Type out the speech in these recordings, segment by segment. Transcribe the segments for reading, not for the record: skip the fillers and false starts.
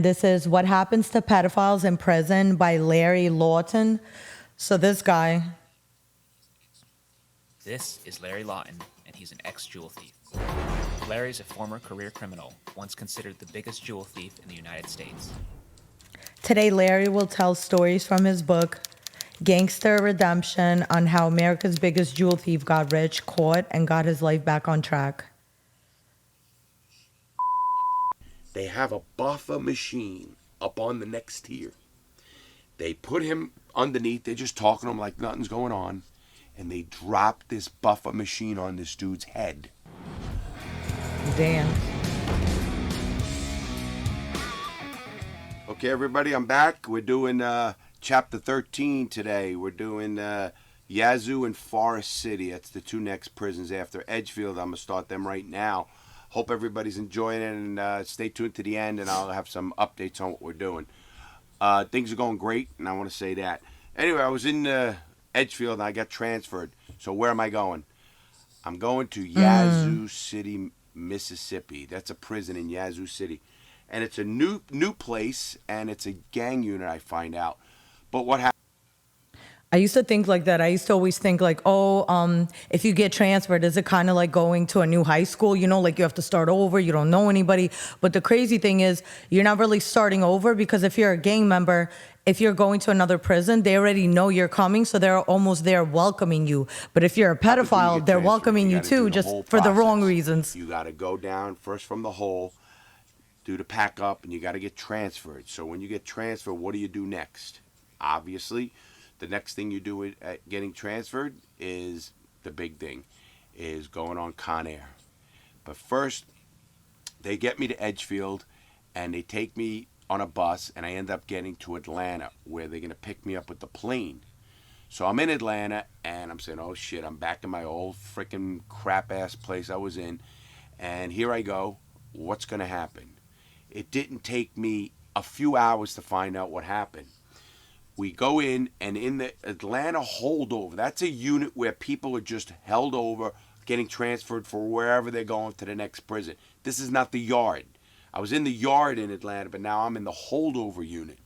this is What Happens to Pedophiles in Prison by Larry Lawton. So this guy... This is Larry Lawton, and he's an ex-jewel thief. Larry's a former career criminal, once considered the biggest jewel thief in the United States. Today, Larry will tell stories from his book, Gangster Redemption, on how America's biggest jewel thief got rich, caught, and got his life back on track. They have a buffer machine up on the next tier. They put him underneath. They're just talking to him like nothing's going on. And they drop this buffer machine on this dude's head. Damn. Okay, everybody, I'm back. We're doing chapter 13 today. We're doing Yazoo and Forest City. That's the two next prisons after Edgefield. I'm going to start them right now. Hope everybody's enjoying it, and stay tuned to the end, and I'll have some updates on what we're doing. Things are going great, and I want to say that. Anyway, I was in Edgefield, and I got transferred. So where am I going? I'm going to Yazoo City, Mississippi. That's a prison in Yazoo City. And it's a new place, and it's a gang unit, I find out. But what happened? I used to think like that. I used to always think like, if you get transferred, is it kind of like going to a new high school? You know, like you have to start over. You don't know anybody. But the crazy thing is you're not really starting over, because if you're a gang member, if you're going to another prison, they already know you're coming. So they're almost there welcoming you. But if you're a pedophile, they're welcoming you too, just for the wrong reasons. You got to go down first from the hole, do the pack up, and you got to get transferred. So when you get transferred, what do you do next? Obviously, the next thing you do at getting transferred is the big thing, is going on Con Air. But first, they get me to Edgefield, and they take me on a bus, and I end up getting to Atlanta, where they're going to pick me up with the plane. So I'm in Atlanta, and I'm saying, oh shit, I'm back in my old freaking crap-ass place I was in, and here I go. What's going to happen? It didn't take me a few hours to find out what happened. We go in, and in the Atlanta holdover, that's a unit where people are just held over, getting transferred for wherever they're going to the next prison. This is not the yard. I was in the yard in Atlanta, but now I'm in the holdover unit.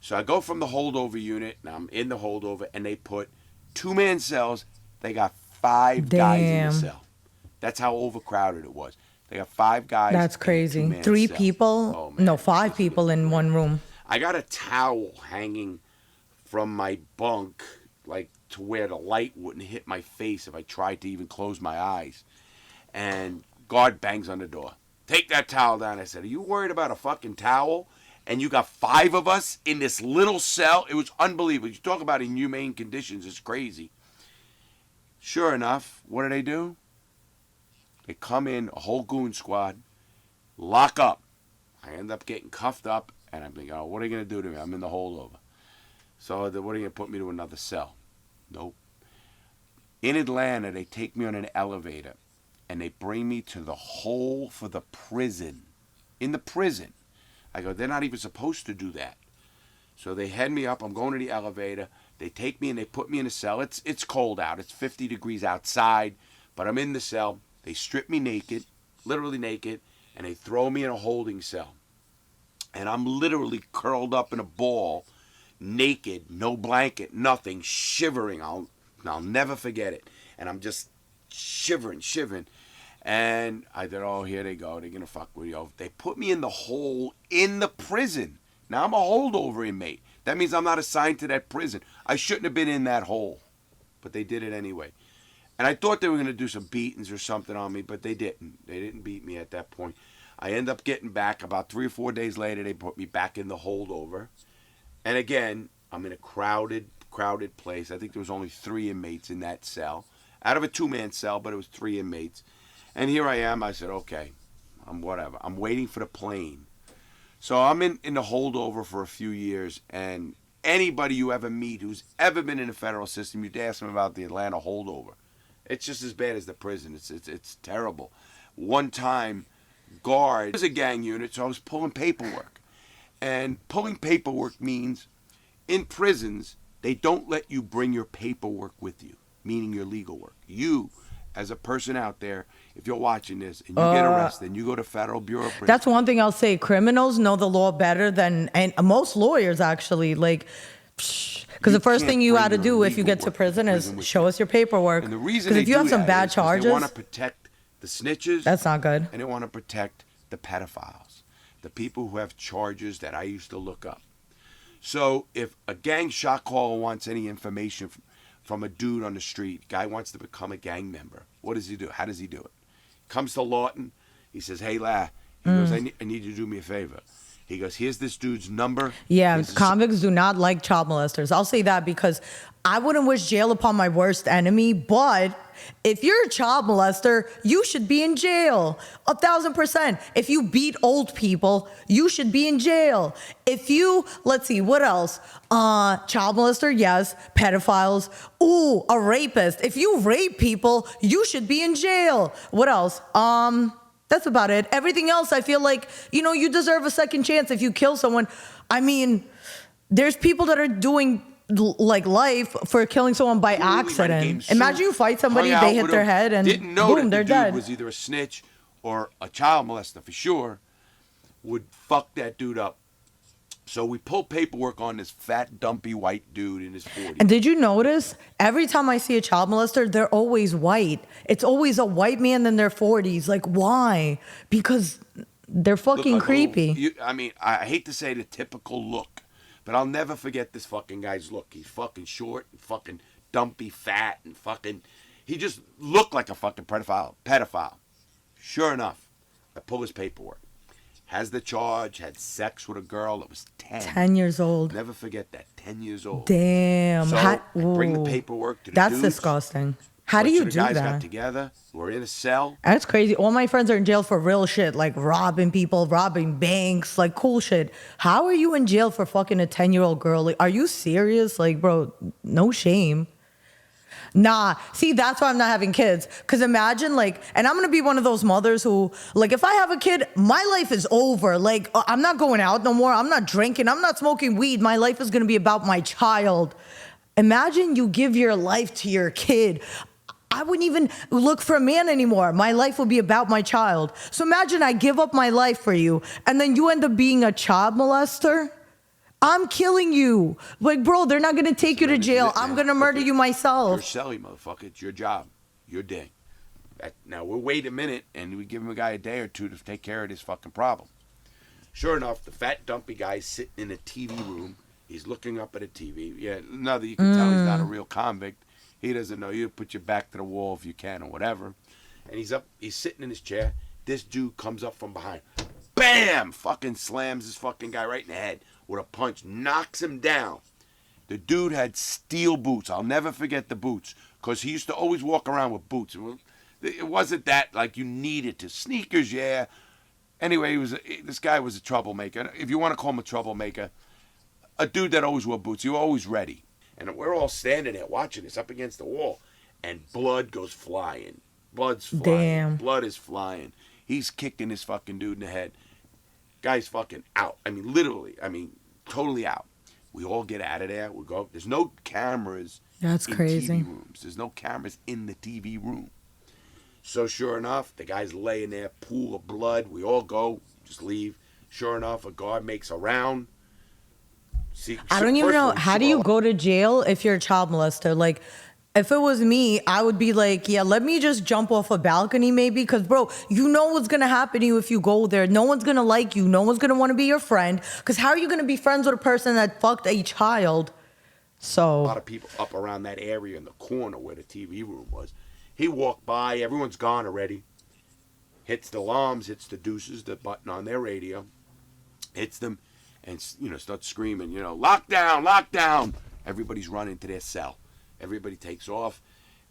So I go from the holdover unit, and I'm in the holdover, and they put two-man cells. They got five guys in the cell. That's how overcrowded it was. They got five guys. That's crazy. In a Three cell. people? Oh, man. No, five people in one room. I got a towel hanging from my bunk, like to where the light wouldn't hit my face if I tried to even close my eyes. And guard bangs on the door. Take that towel down. I said, are you worried about a fucking towel? And you got five of us in this little cell? It was unbelievable. You talk about inhumane conditions. It's crazy. Sure enough, what do? They come in, a whole goon squad, lock up. I end up getting cuffed up, and I'm thinking, oh, what are you going to do to me? I'm in the holdover. So what are you going to put me to another cell? Nope. In Atlanta, they take me on an elevator, and they bring me to the hole for the prison. In the prison. I go, they're not even supposed to do that. So they head me up. I'm going to the elevator. They take me and they put me in a cell. It's cold out. It's 50 degrees outside, but I'm in the cell. They strip me naked, literally naked, and they throw me in a holding cell. And I'm literally curled up in a ball, naked, no blanket, nothing, shivering. I'll never forget it. And I'm just shivering. And I thought, oh, here they go. They're going to fuck with you. They put me in the hole in the prison. Now I'm a holdover inmate. That means I'm not assigned to that prison. I shouldn't have been in that hole. But they did it anyway. And I thought they were going to do some beatings or something on me, but they didn't. They didn't beat me at that point. I end up getting back. About 3 or 4 days later, they put me back in the holdover. And again, I'm in a crowded place. I think there was only 3 inmates in that cell. Out of a 2-man cell, but it was 3 inmates. And here I am. I said, okay, I'm whatever. I'm waiting for the plane. So I'm in the holdover for a few years, and anybody you ever meet who's ever been in the federal system, you'd ask them about the Atlanta holdover. It's just as bad as the prison. It's terrible. One time, guard was a gang unit, so I was pulling paperwork. And pulling paperwork means in prisons, they don't let you bring your paperwork with you, meaning your legal work. You, as a person out there, if you're watching this and you get arrested and you go to Federal Bureau of Prisons. That's one thing I'll say. Criminals know the law better than and most lawyers actually. Like, because the first thing you got to do if you get to prison is show us your paperwork. And the reason because if you have some bad they charges, want to protect the snitches. That's not good. And they want to protect the pedophiles, the people who have charges that I used to look up. So if a gang shot caller wants any information from a dude on the street, guy wants to become a gang member, what does he do? How does he do it? Comes to Lawton. He says, hey, La. He goes, I need you to do me a favor. He goes, here's this dude's number. Yeah, convicts do not like child molesters. I'll say that because I wouldn't wish jail upon my worst enemy, but if you're a child molester, you should be in jail. 1,000%. If you beat old people, you should be in jail. If you, let's see, what else? Child molester, yes. Pedophiles. Ooh, a rapist. If you rape people, you should be in jail. What else? That's about it. Everything else, I feel like, you deserve a second chance if you kill someone. I mean, there's people that are doing like life for killing someone by accident. Imagine you fight somebody, they hit their head, and boom, they're dead. Was either a snitch or a child molester for sure. Would fuck that dude up. So we pulled paperwork on this fat, dumpy white dude in his 40s. And did you notice every time I see a child molester, they're always white. It's always a white man in their 40s. Like, why? Because they're fucking creepy. I hate to say the typical look, but I'll never forget this fucking guy's look. He's fucking short and fucking dumpy, fat, and fucking... He just looked like a fucking pedophile. Sure enough, I pull his paperwork. Has the charge, had sex with a girl that was 10. 10 years old. Never forget that, 10 years old. Damn. So I bring the paperwork to the That's dudes. disgusting. How do you do The guys that? got together. We're in a cell. That's crazy. All my friends are in jail for real shit, like robbing people, robbing banks, like cool shit. How are you in jail for fucking a 10-year-old girl? Like, are you serious? Like, bro, no shame. Nah, see, that's why I'm not having kids. Because imagine, like, and I'm going to be one of those mothers who, like, if I have a kid, my life is over. Like, I'm not going out no more. I'm not drinking. I'm not smoking weed. My life is going to be about my child. Imagine you give your life to your kid. I wouldn't even look for a man anymore. My life would be about my child. So imagine I give up my life for you, and then you end up being a child molester. I'm killing you. Like, bro, they're not going to take you to jail. I'm going to murder you myself. You're selling, motherfucker. It's your job. Your day. Now, we'll wait a minute, and we give him a guy a day or two to take care of this fucking problem. Sure enough, the fat, dumpy guy's sitting in a TV room. He's looking up at a TV. Yeah, another, you can tell he's not a real convict. He doesn't know. You put your back to the wall if you can or whatever. And he's sitting in his chair. This dude comes up from behind. Bam! Fucking slams this fucking guy right in the head with a punch. Knocks him down. The dude had steel boots. I'll never forget the boots. Because he used to always walk around with boots. It wasn't that like you needed to. Sneakers, yeah. Anyway, this guy was a troublemaker. If you want to call him a troublemaker, a dude that always wore boots. You were always ready. And we're all standing there watching this up against the wall. And blood goes flying. Blood's flying. Damn. Blood is flying. He's kicking this fucking dude in the head. Guy's fucking out. I mean, literally. I mean, totally out. We all get out of there. We go. There's no cameras That's in crazy. TV rooms. There's no cameras in the TV room. So sure enough, the guy's laying there, pool of blood. We all go, just leave. Sure enough, a guard makes a round. I don't even know. How do you go to jail if you're a child molester? Like, if it was me, I would be like, yeah, let me just jump off a balcony maybe. Because, bro, you know what's going to happen to you if you go there. No one's going to like you. No one's going to want to be your friend. Because how are you going to be friends with a person that fucked a child? So a lot of people up around that area in the corner where the TV room was. He walked by. Everyone's gone already. Hits the alarms, hits the deuces, the button on their radio. Hits them. And, starts screaming, lockdown, lockdown. Everybody's running to their cell. Everybody takes off,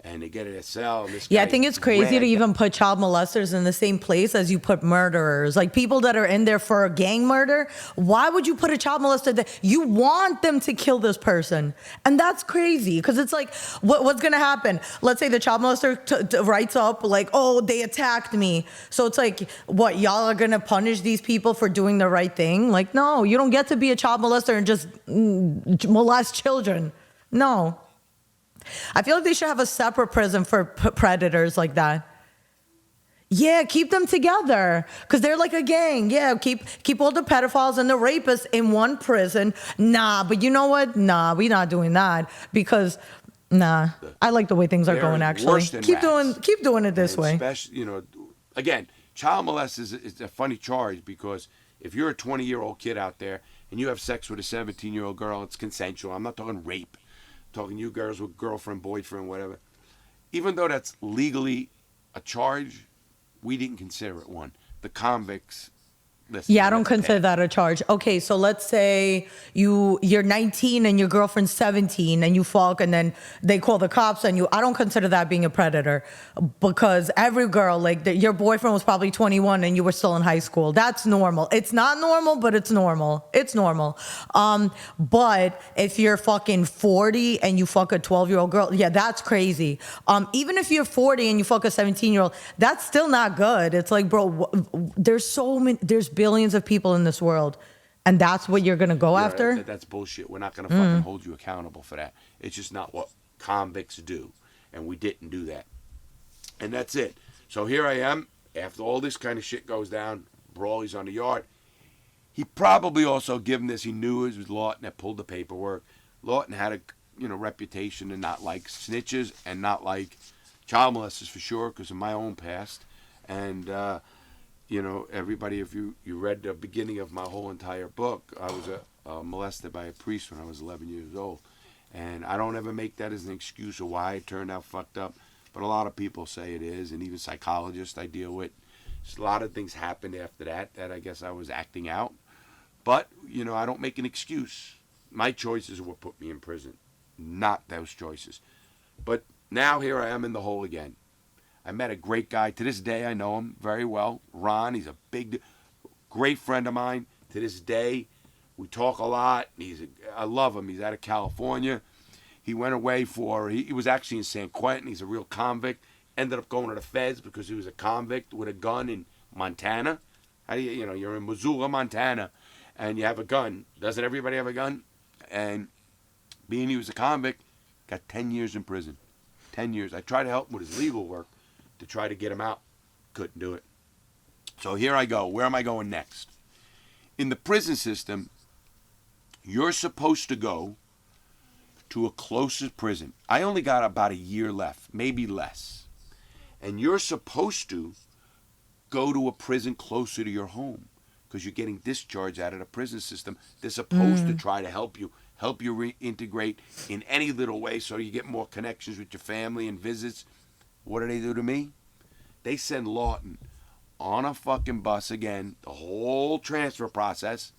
and they get in their cell. And I think it's crazy to even put child molesters in the same place as you put murderers. Like, people that are in there for a gang murder, why would you put a child molester there? You want them to kill this person. And that's crazy, because it's like, what's going to happen? Let's say the child molester writes up, like, oh, they attacked me. So it's like, what, y'all are going to punish these people for doing the right thing? Like, no, you don't get to be a child molester and just molest children. No. I feel like they should have a separate prison for predators like that. Yeah, keep them together because they're like a gang. Yeah, keep all the pedophiles and the rapists in one prison. Nah, but you know what? Nah, we not doing that because nah. I like the way things are They're going. Actually, worse than rats. keep doing it this And way. especially, again, child molest is a funny charge because if you're a 20-year-old kid out there and you have sex with a 17-year-old girl, it's consensual. I'm not talking rape. I'm talking you girls with girlfriend, boyfriend, whatever. Even though that's legally a charge, we didn't consider it one. The convicts, listen. Yeah, I don't that's consider bad. that a charge. Okay, so let's say you're 19 and your girlfriend's 17 and you fuck and then they call the cops on you. I don't consider that being a predator because every girl, like your boyfriend was probably 21 and you were still in high school. That's normal. It's not normal, but it's normal. It's normal. But if you're fucking 40 and you fuck a 12-year-old girl, yeah, that's crazy. Even if you're 40 and you fuck a 17-year-old, that's still not good. It's like, bro, there's billions of people in this world, and that's what you're gonna go after? That's bullshit. We're not going to fucking hold you accountable for that. It's just not what convicts do, and we didn't do that. And that's it. So here I am, after all this kind of shit goes down, Brawley's on the yard. He probably also, given this, he knew it was Lawton that pulled the paperwork. Lawton had a reputation to not like snitches and not like child molesters for sure, because of my own past. And everybody, if you read the beginning of my whole entire book, I was molested by a priest when I was 11 years old. And I don't ever make that as an excuse of why I turned out fucked up. But a lot of people say it is, and even psychologists I deal with. Just a lot of things happened after that I guess I was acting out. But, I don't make an excuse. My choices are what put me in prison, not those choices. But now here I am in the hole again. I met a great guy. To this day, I know him very well. Ron, he's a great friend of mine. To this day, we talk a lot. I love him. He's out of California. He went away he was actually in San Quentin. He's a real convict. Ended up going to the feds because he was a convict with a gun in Montana. How do you're in Missoula, Montana, and you have a gun. Doesn't everybody have a gun? And being he was a convict, got 10 years in prison. 10 years. I tried to help him with his legal work to try to get him out. Couldn't do it. So here I go. Where am I going next? In the prison system, you're supposed to go to a closest prison. I only got about a year left, maybe less. And you're supposed to go to a prison closer to your home because you're getting discharged out of the prison system. They're supposed to try to help you reintegrate in any little way so you get more connections with your family and visits. What do they do to me? They send Lawton on a fucking bus again, the whole transfer process,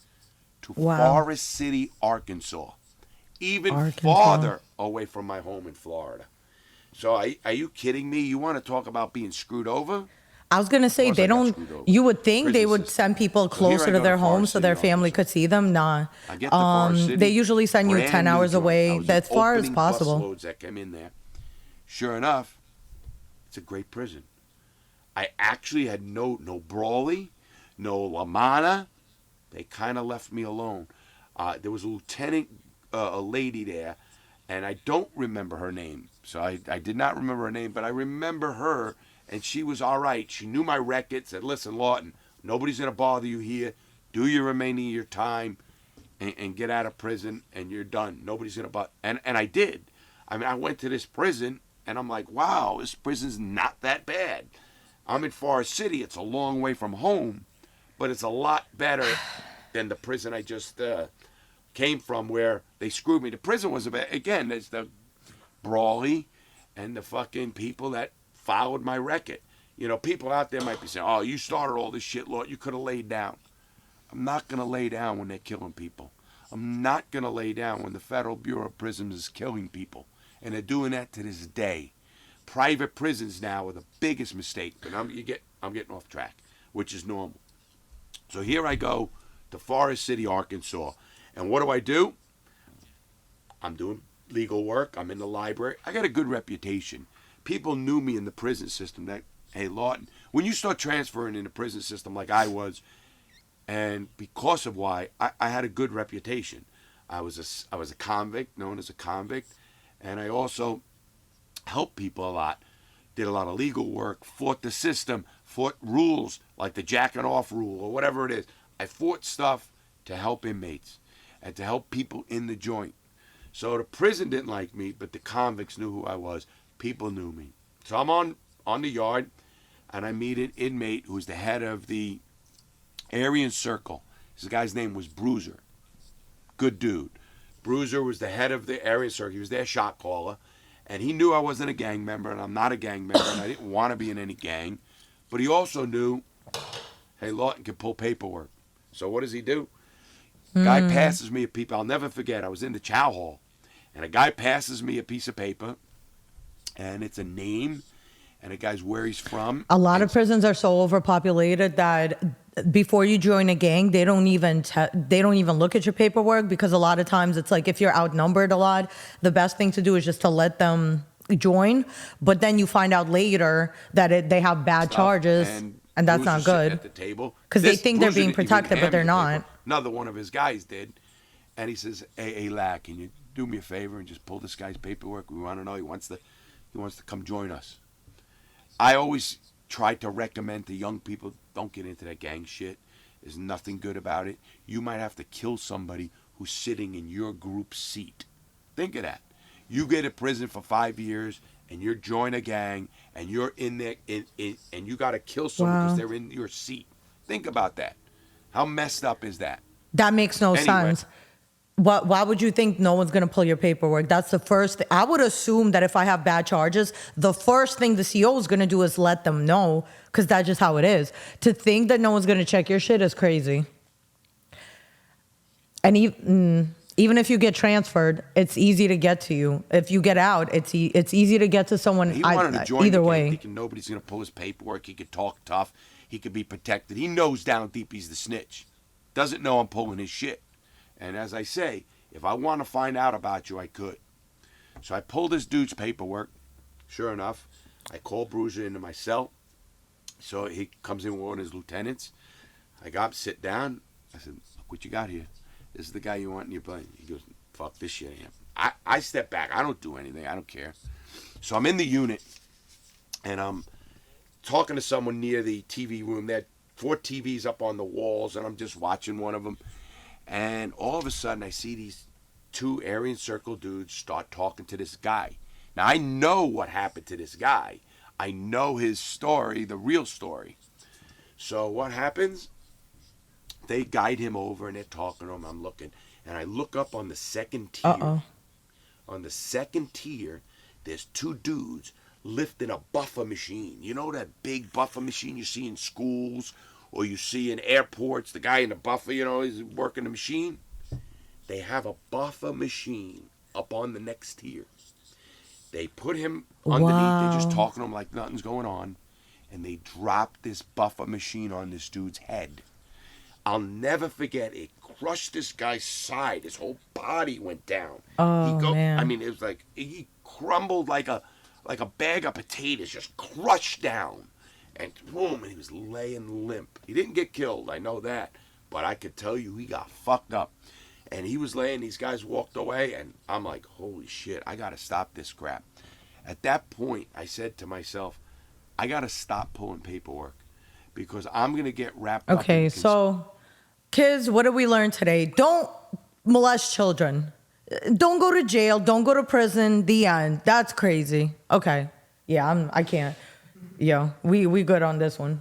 to Forest City, Arkansas. Even farther away from my home in Florida. So are you kidding me? You want to talk about being screwed over? I was gonna say they don't. You would think they would send people closer to their home so their family could see them. Nah. I get to Forest City, they usually send you 10 hours away, as far as possible. Bus loads that came in there. Sure enough, it's a great prison. I actually had no Brawley, no LaManna. They kind of left me alone. There was a lieutenant, a lady there, and I don't remember her name. So I did not remember her name, but I remember her. And she was all right. She knew my record, said, listen, Lawton, nobody's going to bother you here. Do your remaining of your time and get out of prison, and you're done. Nobody's going to bother. And I did. I mean, I went to this prison, and I'm like, wow, this prison's not that bad. I'm in Forest City. It's a long way from home, but it's a lot better than the prison I just came from where they screwed me. The prison was, again, there's the Brawley and the fucking people that followed my record. People out there might be saying, oh, you started all this shit, Lord. You could have laid down. I'm not going to lay down when they're killing people. I'm not going to lay down when the Federal Bureau of Prisons is killing people. And they're doing that to this day. Private prisons now are the biggest mistake. But I'm getting off track, which is normal. So here I go to Forest City, Arkansas. And what do? I'm doing legal work. I'm in the library. I got a good reputation. People knew me in the prison system that, hey, Lawton, when you start transferring in the prison system like I was, and because of why, I had a good reputation. I was a convict, known as a convict, and I also helped people a lot. Did a lot of legal work, fought the system, fought rules like the jacking off rule or whatever it is. I fought stuff to help inmates and to help people in the joint. So the prison didn't like me, but the convicts knew who I was. People knew me. So I'm on the yard, and I meet an inmate who's the head of the Aryan Circle. This guy's name was Bruiser. Good dude. Bruiser was the head of the Aryan Circle. He was their shot caller. And he knew I wasn't a gang member, and I'm not a gang member, and I didn't want to be in any gang. But he also knew, hey, Lawton can pull paperwork. So what does he do? Guy passes me a piece. I'll never forget. I was in the chow hall, and a guy passes me a piece of paper, and it's a name, and a guy's where he's from. A lot of prisons are so overpopulated that before you join a gang, they don't even look at your paperwork, because a lot of times it's like if you're outnumbered a lot, the best thing to do is just to let them join. But then you find out later that they have bad charges, and that's not good. At the table because they think they're being protected, but they're not. Another one of his guys did, and he says, "Hey, lad, can you do me a favor and just pull this guy's paperwork? We want to know he wants to come join us." I always try to recommend to young people, don't get into that gang shit. There's nothing good about it. You might have to kill somebody who's sitting in your group seat. Think of that. You get to prison for 5 years, and you join a gang, and you're in there, and you got to kill someone because they're in your seat. Think about that. How messed up is that? That makes no sense. Why would you think no one's going to pull your paperwork? That's the first thing. I would assume that if I have bad charges, the first thing the CO is going to do is let them know, because that's just how it is. To think that no one's going to check your shit is crazy. And even if you get transferred, it's easy to get to you. If you get out, it's easy to get to someone. He wanted to join either the gang, way. thinking nobody's going to pull his paperwork. He could talk tough. He could be protected. He knows down deep he's the snitch. Doesn't know I'm pulling his shit. And as I say, if I want to find out about you, I could. So I pulled this dude's paperwork. Sure enough, I called Bruiser into my cell. So he comes in with one of his lieutenants. I got him, sit down. I said, "Look what you got here. This is the guy you want in your plane." He goes, "Fuck this shit, I step back. I don't do anything. I don't care." So I'm in the unit, and I'm talking to someone near the TV room. There are 4 TVs up on the walls, and I'm just watching one of them. And all of a sudden, I see these 2 Aryan Circle dudes start talking to this guy. Now, I know what happened to this guy. I know his story, the real story. So what happens? They guide him over, and they're talking to him. I'm looking, and I look up on the second tier. On the second tier, there's 2 dudes lifting a buffer machine. You know that big buffer machine you see in schools or you see in airports? The guy in the buffer, he's working the machine. They have a buffer machine up on the next tier. They put him underneath. They're just talking to him like nothing's going on. And they drop this buffer machine on this dude's head. I'll never forget, it crushed this guy's side. His whole body went down. Man. I mean, it was like he crumbled like a bag of potatoes, just crushed down. And boom, and he was laying limp. He didn't get killed, I know that. But I could tell you he got fucked up. And he was laying, these guys walked away, and I'm like, holy shit, I got to stop this crap. At that point, I said to myself, I got to stop pulling paperwork, because I'm going to get wrapped up. Okay, so kids, what did we learn today? Don't molest children. Don't go to jail. Don't go to prison. The end. That's crazy. Okay. Yeah, I can't. Yeah, we good on this one.